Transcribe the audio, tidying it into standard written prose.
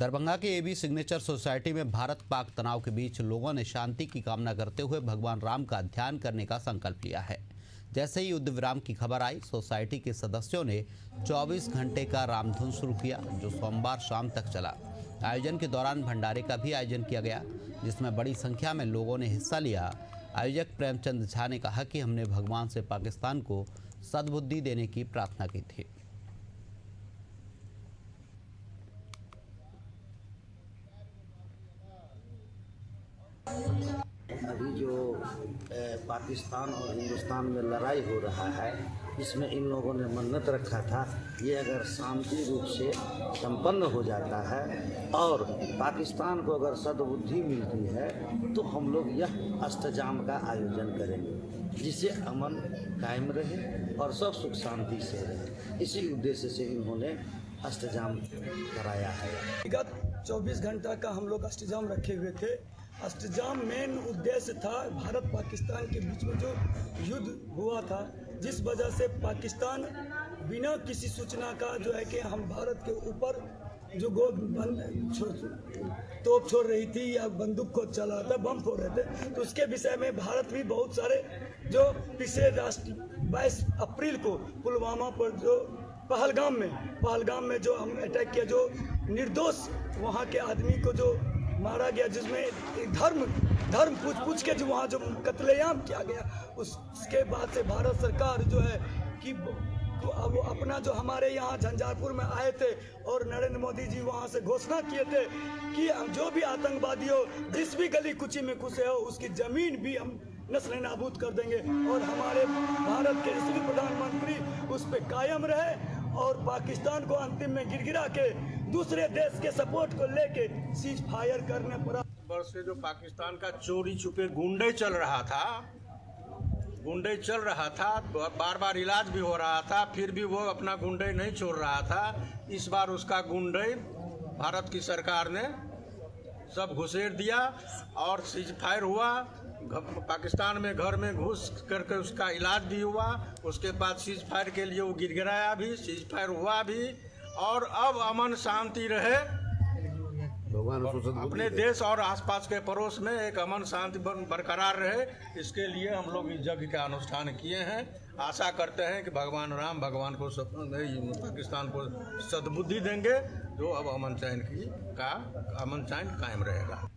दरभंगा के AB signature society में भारत पाक तनाव के बीच लोगों ने शांति की कामना करते हुए भगवान राम का ध्यान करने का संकल्प लिया है। जैसे ही युद्ध विराम की खबर आई, सोसाइटी के सदस्यों ने 24 घंटे का रामधुन शुरू किया, जो सोमवार शाम तक चला। आयोजन के दौरान भंडारे का भी आयोजन किया गया, जिसमें बड़ी संख्या में लोगों ने हिस्सा लिया। आयोजक प्रेमचंद झा ने कहा कि हमने भगवान से पाकिस्तान को सद्बुद्धि देने की प्रार्थना की थी। अभी जो पाकिस्तान और हिंदुस्तान में लड़ाई हो रहा है, इसमें इन लोगों ने मन्नत रखा था, ये अगर शांति रूप से संपन्न हो जाता है और पाकिस्तान को अगर सद्बुद्धि मिलती है तो हम लोग यह अष्टजाम का आयोजन करेंगे, जिससे अमन कायम रहे और सब सुख शांति से रहे। इसी उद्देश्य से इन्होंने अष्टजाम कराया है। विगत 24 घंटा का हम लोग अष्टजाम रखे हुए थे। अष्टजाम मेन उद्देश्य था भारत पाकिस्तान के बीच में जो युद्ध हुआ था, जिस वजह से पाकिस्तान बिना किसी सूचना का जो है कि हम भारत के ऊपर जो तोप छोड़ रही थी या बंदूक को चला रहा था, बम फोड़ रहे थे, तो उसके विषय में भारत भी बहुत सारे जो पिछले 22 अप्रैल को पुलवामा पर जो पहलगाम में जो हम अटैक किया, जो निर्दोष वहाँ के आदमी को जो मारा गया, जिसमें धर्म पूछ के जो वहाँ जो कत्लेआम किया गया, उसके बाद से भारत सरकार जो है कि अब अपना जो हमारे यहाँ झंझारपुर में आए थे और नरेंद्र मोदी जी वहाँ से घोषणा किए थे कि हम जो भी आतंकवादी हो, जिस भी गली कुची में घुसे हो, उसकी जमीन भी हम नस्ल नाबूद कर देंगे और हमारे भारत के यशस्वी प्रधानमंत्री उस पर कायम रहे और पाकिस्तान को अंतिम में गिरगिरा के दूसरे देश के सपोर्ट को लेके सीज फायर करने पड़ा। वर्ष से जो पाकिस्तान का चोरी छुपे गुंडे चल रहा था, बार बार इलाज भी हो रहा था, फिर भी वो अपना गुंडे नहीं छोड़ रहा था। इस बार उसका गुंडे भारत की सरकार ने सब घुसेड़ दिया और सीज फायर हुआ। पाकिस्तान में घर में घुस करके उसका इलाज भी हुआ। उसके बाद सीज फायर के लिए वो गिड़गिड़ाया भी, सीज फायर हुआ भी और अब अमन शांति रहे अपने देश और आसपास के पड़ोस में, एक अमन शांति बरकरार रहे। इसके लिए हम लोग इस यज्ञ का अनुष्ठान किए हैं। आशा करते हैं कि भगवान राम भगवान को पाकिस्तान को सद्बुद्धि देंगे, जो अब अमन चैन कायम रहेगा।